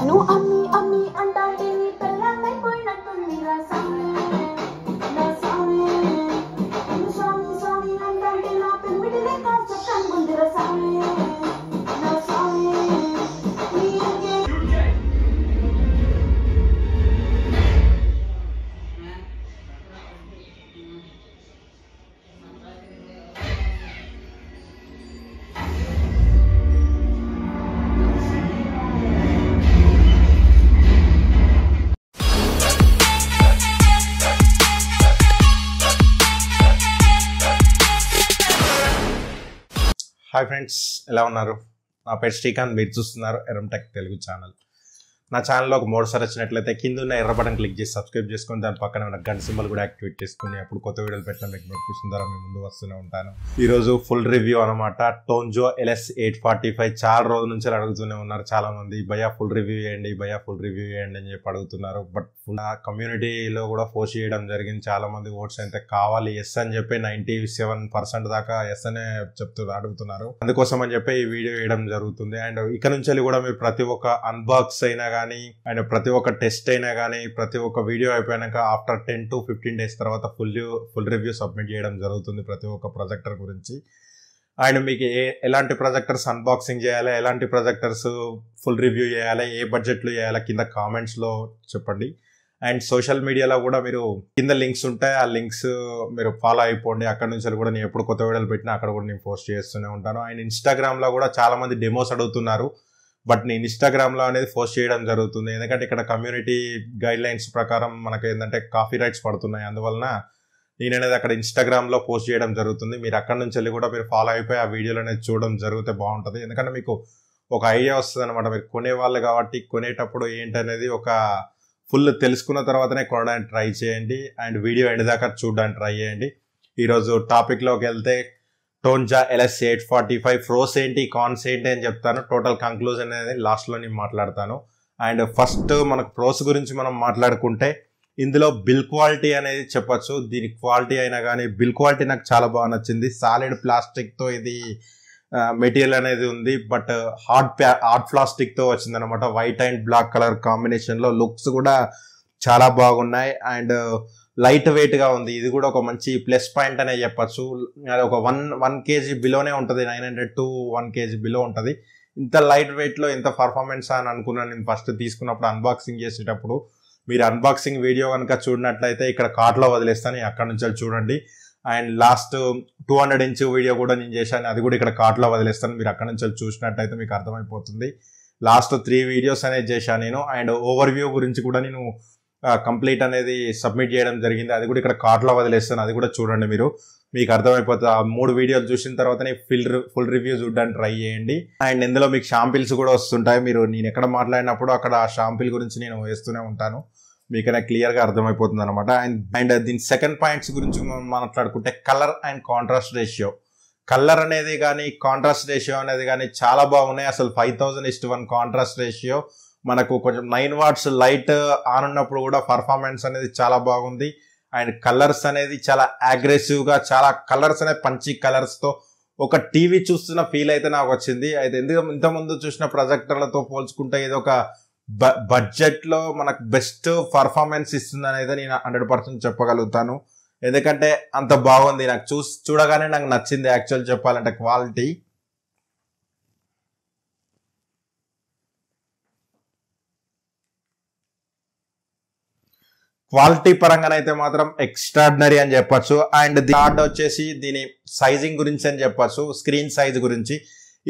నువ్వు అమ్మి అమ్మి అంటాంటే నీ పెళ్ళాన్నైపోయినట్టుంది రా సామి నా సామి నువ్వు స్వామి స్వామి అంటాంటే నా పెళ్ళిటినే కాస్త కనుగొందిరా సామి నా సామి హాయ్ ఫ్రెండ్స్, ఎలా ఉన్నారు? నా పేరు శ్రీకాంత్, మీరు చూస్తున్నారు ఎరంటెక్ తెలుగు ఛానల్. నా ఛానల్లో ఒక మూడుసారి వచ్చినట్లయితే కింద ఉన్న ఎర్ర బటన్ క్లిక్ చేసి సబ్స్క్రైబ్ చేసుకొని దాని పక్కన ఉన్న గంట సింబల్ కూడా యాక్టివేట్ చేసుకుని అప్పుడు కొత్త వీడియోలు పెట్టిన మీకు నోటిఫికేషన్ ద్వారా మీ ముందు వస్తూనే ఉంటాను. ఈరోజు ఫుల్ రివ్యూ అనమాట. టోన్జో LS845 చాలా రోజుల నుంచి అడుగుతూనే ఉన్నారు చాలా మంది, భయ్యా ఫుల్ రివ్యూ చేయండి, భయ్యా ఫుల్ రివ్యూ చేయండి అని చెప్పి అడుగుతున్నారు. బట్ ఫుల్ కమ్యూనిటీలో కూడా పోస్ట్ చేయడం జరిగింది. చాలా మంది ఓట్స్ అయితే కావాలి ఎస్ అని చెప్పి 97% దాకా ఎస్ అనే అడుగుతున్నారు. అందుకోసం అని చెప్పి ఈ వీడియో వేయడం జరుగుతుంది. అండ్ ఇక నుంచి కూడా మీరు ప్రతి ఒక్క అన్బాక్స్ అయినా కానీ అండ్ ప్రతి ఒక్క టెస్ట్ అయినా కానీ ప్రతి ఒక్క వీడియో అయిపోయాక ఆఫ్టర్ 10 to 15 days తర్వాత ఫుల్ రివ్యూ సబ్మిట్ చేయడం జరుగుతుంది ప్రతి ఒక్క ప్రొజెక్టర్ గురించి. అండ్ మీకు ఎలాంటి ప్రొజెక్టర్స్ అన్బాక్సింగ్ చేయాలి, ఎలాంటి ప్రొజెక్టర్స్ ఫుల్ రివ్యూ చేయాలి, ఏ బడ్జెట్లో చేయాలి కింద కామెంట్స్లో చెప్పండి. అండ్ సోషల్ మీడియాలో కూడా మీరు కింద లింక్స్ ఉంటాయి, ఆ లింక్స్ మీరు ఫాలో అయిపోండి. అక్కడ నుంచి కూడా నేను ఎప్పుడు కొత్త వీడియోలు పెట్టినా అక్కడ కూడా నేను పోస్ట్ చేస్తూనే ఉంటాను. అండ్ ఇన్స్టాగ్రామ్లో కూడా చాలా మంది డెమోస్ అడుగుతున్నారు, బట్ నేను ఇన్స్టాగ్రామ్లో అనేది పోస్ట్ చేయడం జరుగుతుంది. ఎందుకంటే ఇక్కడ కమ్యూనిటీ గైడ్ లైన్స్ ప్రకారం మనకు ఏంటంటే కాపీ రైట్స్ పడుతున్నాయి. అందువలన నేను అనేది అక్కడ ఇన్స్టాగ్రామ్లో పోస్ట్ చేయడం జరుగుతుంది. మీరు అక్కడ నుంచి వెళ్ళి కూడా మీరు ఫాలో అయిపోయి ఆ వీడియోలు అనేది చూడడం జరిగితే బాగుంటుంది. ఎందుకంటే మీకు ఒక ఐడియా వస్తుంది అనమాట. మీరు కొనేవాళ్ళు కాబట్టి కొనేటప్పుడు ఏంటనేది ఒక ఫుల్ తెలుసుకున్న తర్వాతనే కొనడానికి ట్రై చేయండి. అండ్ వీడియో ఎండ్ దాకా చూడడానికి ట్రై చేయండి. ఈరోజు టాపిక్లోకి వెళ్తే టోన్జో LS845 ప్రోస్ ఏంటి, కాన్స్ ఏంటి అని చెప్తాను. టోటల్ కంక్లూజన్ అనేది లాస్ట్లో నేను మాట్లాడతాను. అండ్ ఫస్ట్ మనకు ప్రోస్ గురించి మనం మాట్లాడుకుంటే ఇందులో బిల్ క్వాలిటీ అనేది చెప్పచ్చు. దీని క్వాలిటీ అయినా కానీ బిల్ క్వాలిటీ నాకు చాలా బాగా నచ్చింది. సాలిడ్ ప్లాస్టిక్తో ఇది మెటీరియల్ అనేది ఉంది, బట్ హార్డ్ ప్లాస్టిక్తో వచ్చిందనమాట. వైట్ అండ్ బ్లాక్ కలర్ కాంబినేషన్లో లుక్స్ కూడా చాలా బాగున్నాయి. అండ్ లైట్ వెయిట్గా ఉంది. ఇది కూడా ఒక మంచి ప్లస్ పాయింట్ అనే చెప్పచ్చు. అది ఒక 1 kg బిలోనే ఉంటుంది, 900 to 1 kg బిలో ఉంటుంది. ఇంత లైట్ వెయిట్లో ఇంత పర్ఫార్మెన్స్ అని అనుకున్నాను నేను ఫస్ట్ తీసుకున్నప్పుడు అన్బాక్సింగ్ చేసేటప్పుడు. మీరు అన్బాక్సింగ్ వీడియో కనుక చూడనట్లయితే ఇక్కడ కార్ట్లో వదిలేస్తాను, అక్కడ నుంచి చూడండి. అండ్ లాస్ట్ 200 inch వీడియో కూడా నేను చేశాను, అది కూడా ఇక్కడ కార్ట్లో వదిలేస్తాను. మీరు అక్కడ నుంచి చూసినట్టయితే మీకు అర్థమైపోతుంది. లాస్ట్ 3 వీడియోస్ అనేది చేశాను నేను. అండ్ ఓవర్ వ్యూ గురించి కూడా నేను కంప్లీట్ అనేది సబ్మిట్ చేయడం జరిగింది, అది కూడా ఇక్కడ కార్ట్లో వదిలేస్తాను, అది కూడా చూడండి. మీకు అర్థమైపోతుంది. ఆ 3 వీడియోలు చూసిన తర్వాతనే ఫుల్ రివ్యూ చూడడానికి ట్రై చేయండి. అండ్ ఇందులో మీకు షాంపిల్స్ కూడా వస్తుంటాయి. నేను ఎక్కడ మాట్లాడినప్పుడు అక్కడ ఆ షాంపిల్ గురించి నేను వేస్తూనే ఉంటాను, మీకైనా క్లియర్గా అర్థమైపోతుంది అనమాట. అండ్ దీని సెకండ్ పాయింట్స్ గురించి మనం మాట్లాడుకుంటే colour and contrast ratio. Colour అనేది కానీ కాంట్రాస్ట్ రేషియో అనేది కానీ చాలా బాగున్నాయి. అసలు 5000:1 కాంట్రాస్ట్ రేషియో. మనకు కొంచెం 9 watts లైట్ ఆన్ ఉన్నప్పుడు కూడా పర్ఫార్మెన్స్ అనేది చాలా బాగుంది. అండ్ కలర్స్ అనేది చాలా అగ్రెసివ్గా, చాలా కలర్స్ అనేది పంచి కలర్స్తో ఒక టీవీ చూస్తున్న ఫీల్ అయితే నాకు వచ్చింది. అయితే ఎందుకంటే ఇంతకుముందు చూసిన ప్రొజెక్టర్లతో పోల్చుకుంటే ఇది ఒక బడ్జెట్లో మనకు బెస్ట్ పర్ఫార్మెన్స్ ఇస్తుంది అనేది నేను 100% చెప్పగలుగుతాను. ఎందుకంటే అంత బాగుంది, నాకు చూడగానే నాకు నచ్చింది. యాక్చువల్ చెప్పాలంటే క్వాలిటీ పరంగానైతే మాత్రం ఎక్స్ట్రాడినరీ అని చెప్పచ్చు. అండ్ థర్డ్ వచ్చేసి దీని సైజింగ్ గురించి అని చెప్పచ్చు, స్క్రీన్ సైజ్ గురించి.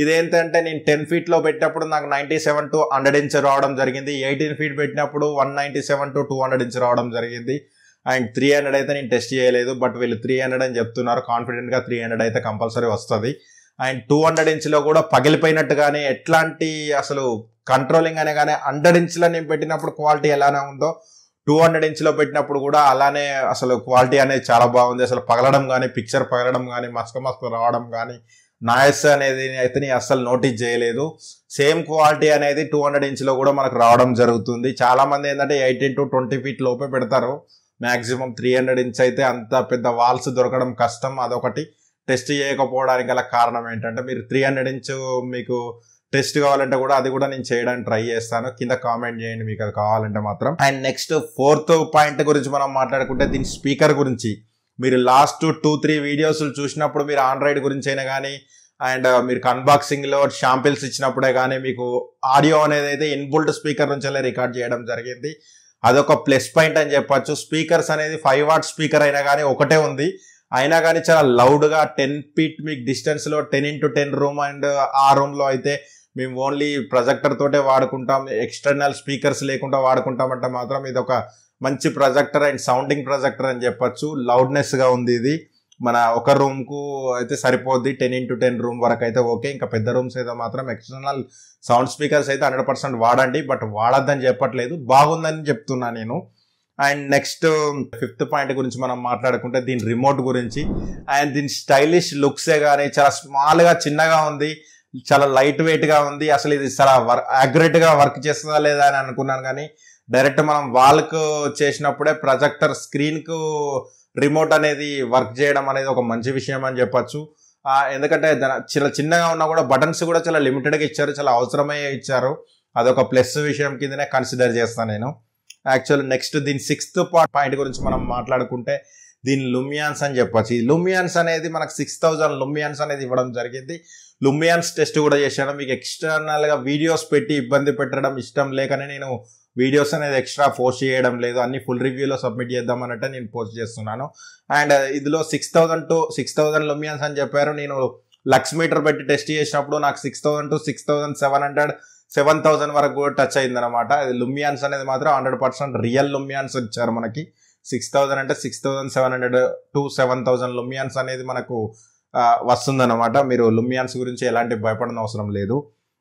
ఇదేంటంటే నేను 10 feet పెట్టినప్పుడు నాకు 97 to 100 inch రావడం జరిగింది. 18 feet పెట్టినప్పుడు 197 to 200 inch రావడం జరిగింది. అండ్ 300 అయితే నేను టెస్ట్ చేయలేదు, బట్ వీళ్ళు 300 అని చెప్తున్నారు. కాన్ఫిడెంట్గా 300 అయితే కంపల్సరీ వస్తుంది. అండ్ 200 inch కూడా పగిలిపోయినట్టుగానే ఎట్లాంటి అసలు కంట్రోలింగ్ అనే కానీ 100 inch నేను పెట్టినప్పుడు క్వాలిటీ ఎలానే ఉందో 200 inch పెట్టినప్పుడు కూడా అలానే అసలు క్వాలిటీ అనేది చాలా బాగుంది. అసలు పగలడం కానీ, పిక్చర్ పగలడం కానీ, మస్క రావడం కానీ, నాయిస్ అనేది అయితే నేను అస్సలు నోటీస్ చేయలేదు. సేమ్ క్వాలిటీ అనేది 200 inch కూడా మనకు రావడం జరుగుతుంది. చాలా మంది ఏంటంటే 18 to 20 feet లోపే పెడతారు. మ్యాక్సిమం 300 inch అయితే అంత పెద్ద వాల్స్ దొరకడం కష్టం. అదొకటి టెస్ట్ చేయకపోవడానికి గల కారణం ఏంటంటే మీరు 300 inch మీకు టెస్ట్ కావాలంటే కూడా అది కూడా నేను చేయడానికి ట్రై చేస్తాను. కింద కామెంట్ చేయండి మీకు అది కావాలంటే మాత్రం. అండ్ నెక్స్ట్ 4th పాయింట్ గురించి మనం మాట్లాడుకుంటే దీని స్పీకర్ గురించి. మీరు లాస్ట్ 2-3 వీడియోస్ చూసినప్పుడు మీరు ఆండ్రాయిడ్ గురించి అయినా కానీ అండ్ మీరు అన్బాక్సింగ్లో షాంపిల్స్ ఇచ్చినప్పుడే కానీ మీకు ఆడియో అనేది అయితే ఇన్బుల్ట్ స్పీకర్ నుంచి రికార్డ్ చేయడం జరిగింది. అదొక ప్లస్ పాయింట్ అని చెప్పచ్చు. స్పీకర్స్ అనేది 5 వాట్ స్పీకర్ అయినా కానీ ఒకటే ఉంది, అయినా కానీ చాలా లౌడ్గా 10 feet మీకు డిస్టెన్స్లో 10x10 రూమ్ అండ్ ఆ రూమ్లో అయితే మేము ఓన్లీ ప్రొజెక్టర్ తోటే వాడుకుంటాం, ఎక్స్టర్నల్ స్పీకర్స్ లేకుండా వాడుకుంటామంటే మాత్రం ఇది ఒక మంచి ప్రొజెక్టర్ అండ్ సౌండింగ్ ప్రొజెక్టర్ అని చెప్పచ్చు. లౌడ్నెస్గా ఉంది ఇది. మన ఒక రూమ్కు అయితే సరిపోద్ది, 10x10 రూమ్ వరకు అయితే ఓకే. ఇంకా పెద్ద రూమ్స్ అయితే మాత్రం ఎక్స్టర్నల్ సౌండ్ స్పీకర్స్ అయితే 100% వాడండి, బట్ వాడద్దని చెప్పట్లేదు, బాగుందని చెప్తున్నా నేను. అండ్ నెక్స్ట్ 5th పాయింట్ గురించి మనం మాట్లాడుకుంటే దీని రిమోట్ గురించి. అండ్ దీని స్టైలిష్ లుక్సే కానీ చాలా స్మాల్గా చిన్నగా ఉంది, చాలా లైట్ వెయిట్గా ఉంది. అసలు ఇది చాలా యాక్యురేట్గా వర్క్ చేస్తుందా లేదా అని అనుకున్నాను, కానీ డైరెక్ట్ మనం వాల్కు చేసినప్పుడే ప్రొజెక్టర్ స్క్రీన్కు రిమోట్ అనేది వర్క్ చేయడం అనేది ఒక మంచి విషయం అని చెప్పచ్చు. ఎందుకంటే చాలా చిన్నగా ఉన్నా కూడా బటన్స్ కూడా చాలా లిమిటెడ్గా ఇచ్చారు, చాలా అవసరమయ్యే ఇచ్చారు. అదొక ప్లస్ విషయం కిందనే కన్సిడర్ చేస్తాను నేను. యాక్చువల్ నెక్స్ట్ దీని 6th పాయింట్ గురించి మనం మాట్లాడుకుంటే దీని లుమియాన్స్ అని చెప్పచ్చు. ఈ లుమియాన్స్ అనేది మనకు 6000 లుమియాన్స్ అనేది ఇవ్వడం జరిగింది. లుమియాన్స్ టెస్ట్ కూడా చేశాను. మీకు ఎక్స్టర్నల్గా వీడియోస్ పెట్టి ఇబ్బంది పెట్టడం ఇష్టం లేకనే నేను వీడియోస్ అనేది ఎక్స్ట్రా పోస్ట్ చేయడం లేదు, అన్ని ఫుల్ రివ్యూలో సబ్మిట్ చేద్దామన్నట్టే నేను పోస్ట్ చేస్తున్నాను. అండ్ ఇందులో 6000 to 6000 లుమియాన్స్ అని చెప్పారు. నేను లక్స్ మీటర్ పెట్టి టెస్ట్ చేసినప్పుడు నాకు 6000 to 6700 7000 వరకు కూడా టచ్ అయిందనమాట. అది లుమియాన్స్ అనేది మాత్రం 100% రియల్ లుమియాన్స్ ఇచ్చారు మనకి. 6000 అంటే 6700 to 7000 లుమియాన్స్ అనేది మనకు వస్తుందన్నమాట. మీరు లుమియాన్స్ గురించి ఎలాంటి భయపడని అవసరం లేదు.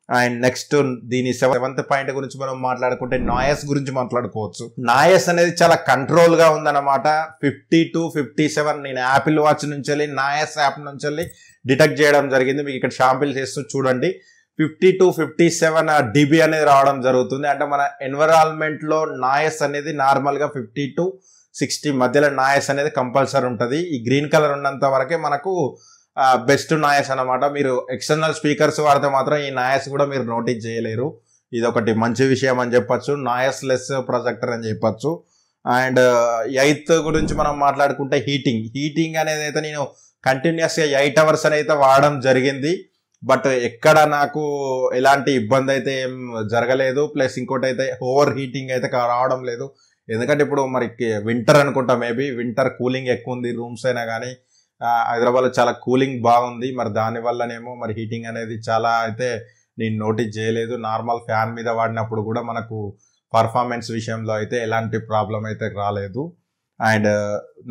అండ్ నెక్స్ట్ దీని 7th పాయింట్ గురించి మనం మాట్లాడుకుంటే నాయస్ గురించి మాట్లాడుకోవచ్చు. నాయస్ అనేది చాలా కంట్రోల్ గా ఉందన్నమాట. 50 to 57 నేను యాపిల్ వాచ్ నుంచి వెళ్ళి నాయస్ యాప్ నుంచి వెళ్ళి డిటెక్ట్ చేయడం జరిగింది. మీకు ఇక్కడ షాంపిల్ చేస్తూ చూడండి, 50 to 57 dB అనేది రావడం జరుగుతుంది. అంటే మన ఎన్విరాన్మెంట్ లో నాయస్ అనేది నార్మల్ గా 50 to 60 మధ్యలో నాయస్ అనేది కంపల్సరీ ఉంటుంది. ఈ గ్రీన్ కలర్ ఉన్నంత వరకే మనకు బెస్ట్ నాయస్ అనమాట. మీరు ఎక్స్టర్నల్ స్పీకర్స్ వాడితే మాత్రం ఈ నాయస్ కూడా మీరు నోటీస్ చేయలేరు. ఇది ఒకటి మంచి విషయం అని చెప్పచ్చు, నాయస్ లెస్ ప్రొజెక్టర్ అని చెప్పచ్చు. అండ్ 8th గురించి మనం మాట్లాడుకుంటే హీటింగ్ అనేది అయితే నేను కంటిన్యూస్గా 8 hours అని అయితే వాడడం జరిగింది. బట్ ఎక్కడ నాకు ఎలాంటి ఇబ్బంది అయితే ఏం జరగలేదు. ప్లస్ ఇంకోటి అయితే ఓవర్ హీటింగ్ అయితే రావడం లేదు. ఎందుకంటే ఇప్పుడు మరి వింటర్ అనుకుంటా, మేబీ వింటర్ కూలింగ్ ఎక్కువ ఉంది రూమ్స్ అయినా కానీ. హైదరాబాద్లో చాలా కూలింగ్ బాగుంది, మరి దానివల్లనేమో మరి హీటింగ్ అనేది చాలా అయితే నేను నోటీస్ చేయలేదు. నార్మల్ ఫ్యాన్ మీద వాడినప్పుడు కూడా మనకు పర్ఫార్మెన్స్ విషయంలో అయితే ఎలాంటి ప్రాబ్లం అయితే రాలేదు. అండ్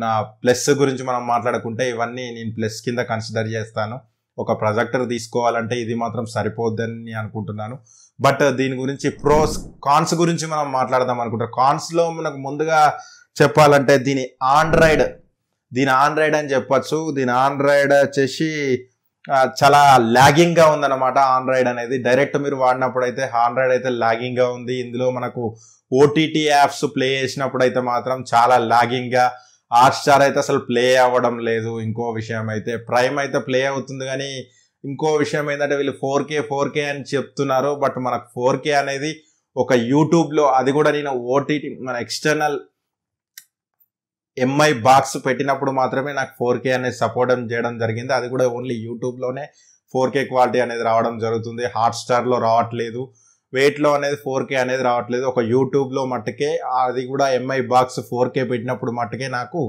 నా ప్లస్ గురించి మనం మాట్లాడుకుంటే ఇవన్నీ నేను ప్లస్ కింద కన్సిడర్ చేస్తాను. ఒక ప్రొజెక్టర్ తీసుకోవాలంటే ఇది మాత్రం సరిపోద్దని అనుకుంటున్నాను. బట్ దీని గురించి ప్రోస్ కాన్స్ గురించి మనం మాట్లాడదాం అనుకుంటాం. కాన్స్లో మనకు ముందుగా చెప్పాలంటే దీని ఆండ్రాయిడ్ అని చెప్పచ్చు. దీని ఆండ్రాయిడ్ వచ్చేసి చాలా లాగింగ్గా ఉందన్నమాట. ఆండ్రాయిడ్ అనేది డైరెక్ట్ మీరు వాడినప్పుడు అయితే ఆండ్రాయిడ్ అయితే లాగింగ్గా ఉంది. ఇందులో మనకు ఓటీటీ యాప్స్ ప్లే చేసినప్పుడు అయితే మాత్రం చాలా లాగింగ్గా, హాట్స్టార్ అయితే అసలు ప్లే అవ్వడం లేదు. ఇంకో విషయం అయితే ప్రైమ్ అయితే ప్లే అవుతుంది, కానీ ఇంకో విషయం ఏంటంటే వీళ్ళు 4K అని చెప్తున్నారు. బట్ మనకు 4K అనేది ఒక యూట్యూబ్లో, అది కూడా నేను ఓటీటీ మన ఎక్స్టర్నల్ ఎంఐ బాక్స్ పెట్టినప్పుడు మాత్రమే నాకు 4K అనేది సపోర్ట్ చేయడం జరిగింది. అది కూడా ఓన్లీ యూట్యూబ్లోనే 4K క్వాలిటీ అనేది రావడం జరుగుతుంది. హాట్స్టార్లో రావట్లేదు, వెయిట్లో అనేది 4K అనేది రావట్లేదు. ఒక యూట్యూబ్లో మట్టుకే, అది కూడా ఎంఐ బాక్స్ 4K పెట్టినప్పుడు మట్టుకే నాకు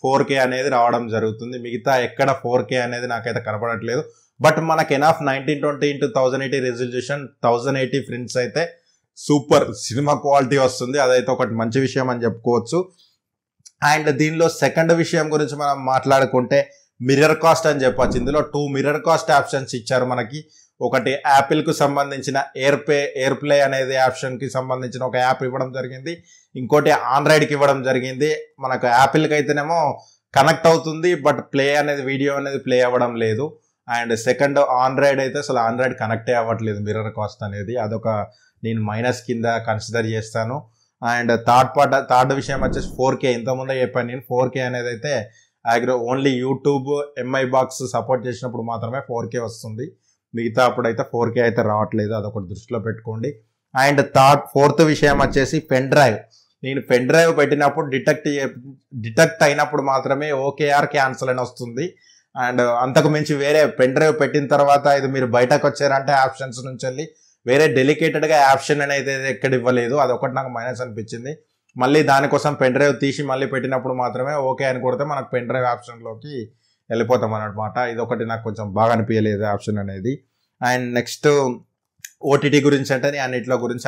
4K అనేది రావడం జరుగుతుంది. మిగతా ఎక్కడ 4K అనేది నాకైతే కనపడట్లేదు. బట్ మనకి ఎనఫ్ 1920x1080 రెజల్యూషన్ 1080 ఫ్రేమ్స్ అయితే సూపర్ సినిమా క్వాలిటీ వస్తుంది. అదైతే ఒకటి మంచి విషయం అని చెప్పుకోవచ్చు. అండ్ దీనిలో సెకండ్ విషయం గురించి మనం మాట్లాడుకుంటే మిర్రర్ కాస్ట్ అని చెప్పచ్చు. ఇందులో 2 మిర్రర్ కాస్ట్ ఆప్షన్స్ ఇచ్చారు మనకి. ఒకటి యాపిల్కు సంబంధించిన ఎయిర్ ప్లే అనేది ఆప్షన్కి సంబంధించిన ఒక యాప్ ఇవ్వడం జరిగింది. ఇంకోటి ఆండ్రాయిడ్కి ఇవ్వడం జరిగింది. మనకు యాపిల్కి అయితేనేమో కనెక్ట్ అవుతుంది, బట్ ప్లే అనేది వీడియో అనేది ప్లే అవ్వడం లేదు. అండ్ సెకండ్ ఆండ్రాయిడ్ అయితే అసలు ఆండ్రాయిడ్ కనెక్టే అవ్వట్లేదు మిర్రర్ కాస్ట్ అనేది. అదొక నేను మైనస్ కింద కన్సిడర్ చేస్తాను. అండ్ థర్డ్ విషయం వచ్చేసి 4K. ఇంతకుముందే చెప్పాను నేను, 4K అనేది అయితే only YouTube MI box support చేసినప్పుడు మాత్రమే 4K వస్తుంది. మిగతా అప్పుడైతే 4K అయితే రావట్లేదు, అదొకటి దృష్టిలో పెట్టుకోండి. అండ్ ఫోర్త్ విషయం వచ్చేసి పెన్ డ్రైవ్. నేను పెన్ డ్రైవ్ పెట్టినప్పుడు డిటెక్ట్ అయినప్పుడు మాత్రమే ఓకేఆర్ క్యాన్సల్ అని వస్తుంది. అండ్ అంతకు మించి వేరే పెన్ డ్రైవ్ పెట్టిన తర్వాత ఇది మీరు బయటకు వచ్చారంటే ఆప్షన్స్ నుంచి వెళ్ళి వేరే డెలికేటెడ్గా ఆప్షన్ అనేది ఎక్కడ ఇవ్వలేదు, అదొకటి నాకు మైనస్ అనిపించింది. మళ్ళీ దానికోసం పెన్ డ్రైవ్ తీసి మళ్ళీ పెట్టినప్పుడు మాత్రమే ఓకే అని కొడితే మనకు పెన్ డ్రైవ్ ఆప్షన్లోకి వెళ్ళిపోతాం అన్నమాట. ఇదొకటి నాకు కొంచెం బాగా అనిపించలేదు ఆప్షన్ అనేది. అండ్ నెక్స్ట్ ఓటీటీ గురించి అంటే నేను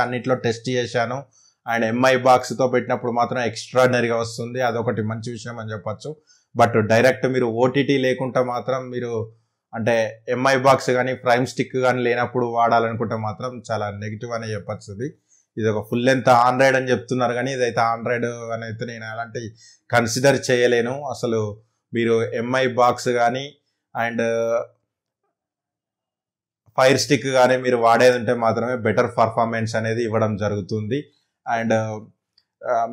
అన్నిట్లో టెస్ట్ చేశాను. అండ్ ఎంఐ బాక్స్తో పెట్టినప్పుడు మాత్రం ఎక్స్ట్రాడినరీగా వస్తుంది, అదొకటి మంచి విషయం అని చెప్పచ్చు. బట్ డైరెక్ట్ మీరు ఓటీటీ లేకుండా మాత్రం మీరు అంటే ఎంఐ బాక్స్ కానీ ప్రైమ్ స్టిక్ కానీ లేనప్పుడు వాడాలనుకుంటే మాత్రం చాలా నెగిటివ్ అనే చెప్పచ్చు. ఇది ఒక ఫుల్ లెంత్ ఆండ్రాయిడ్ అని చెప్తున్నారు కానీ ఇదైతే ఆండ్రాయిడ్ అని అయితే నేను అలాంటి కన్సిడర్ చేయలేను. అసలు మీరు ఎంఐ బాక్స్ కానీ అండ్ ఫైర్ స్టిక్ కానీ మీరు వాడేది ఉంటే మాత్రమే బెటర్ పర్ఫార్మెన్స్ అనేది ఇవ్వడం జరుగుతుంది. అండ్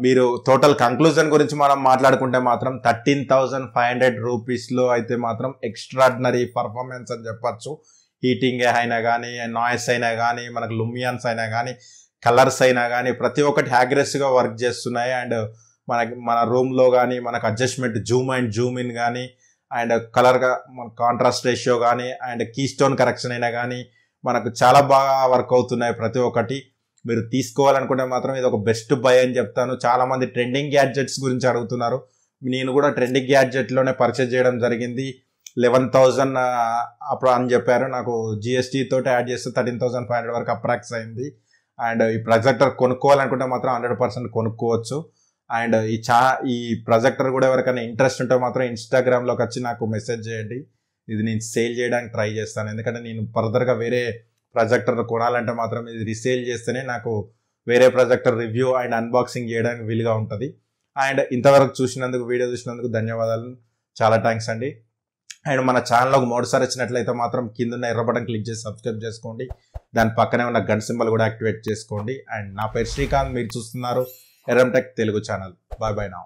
మీరు టోటల్ కంక్లూజన్ గురించి మనం మాట్లాడుకుంటే మాత్రం 13,500 రూపీస్లో అయితే మాత్రం ఎక్స్ట్రాడినరీ పర్ఫార్మెన్స్ అని చెప్పచ్చు. హీటింగ్ అయినా కానీ, నాయిస్ అయినా కానీ, మనకు లుమియన్స్ అయినా కానీ, కలర్స్ అయినా కానీ ప్రతి ఒక్కటి అగ్రెసివ్గా వర్క్ చేస్తున్నాయి. అండ్ మన రూమ్లో కానీ మనకు adjustment Zoom and Zoom in కానీ అండ్ కలర్గా మన కాంట్రాస్ట్ రేషియో కానీ అండ్ కీ స్టోన్ కరెక్షన్ అయినా కానీ మనకు చాలా బాగా వర్క్ అవుతున్నాయి ప్రతి ఒక్కటి. మీరు తీసుకోవాలనుకుంటే మాత్రం ఇది ఒక బెస్ట్ బై అని చెప్తాను. చాలామంది ట్రెండింగ్ గ్యాడ్జెట్స్ గురించి అడుగుతున్నారు. నేను కూడా ట్రెండింగ్ గ్యాడ్జెట్లోనే పర్చేజ్ చేయడం జరిగింది. 11,000 అప్పుడు అని చెప్పారు. నాకు జిఎస్టీ తోటి యాడ్ చేస్తే 13,500 వరకు అప్రాక్స్ అయింది. అండ్ ఈ ప్రొజెక్టర్ కొనుక్కోవాలనుకుంటే మాత్రం 100% కొనుక్కోవచ్చు. అండ్ ఈ ప్రొజెక్టర్ కూడా ఎవరికైనా ఇంట్రెస్ట్ ఉంటే మాత్రం ఇన్స్టాగ్రామ్లోకి వచ్చి నాకు మెసేజ్ చేయండి. ఇది నేను సేల్ చేయడానికి ట్రై చేస్తాను. ఎందుకంటే నేను ఫర్దర్గా వేరే ప్రొజెక్టర్ కొనాలంటే మాత్రం ఇది రీసేల్ చేస్తేనే నాకు వేరే ప్రొజెక్టర్ రివ్యూ అండ్ అన్బాక్సింగ్ చేయడానికి వీలుగా ఉంటుంది. అండ్ ఇంతవరకు వీడియో చూసినందుకు ధన్యవాదాలు, చాలా థ్యాంక్స్ అండి. అండ్ మన ఛానల్లోకి మొదటిసారి వచ్చినట్లయితే మాత్రం కింద ఎర్ర బటన్ క్లిక్ చేసి సబ్స్క్రైబ్ చేసుకోండి. దాని పక్కనే ఉన్న గంట సింబల్ కూడా యాక్టివేట్ చేసుకోండి. అండ్ నా పేరు శ్రీకాంత్, మీరు చూస్తున్నారు Erram tech Telugu channel. Bye bye now.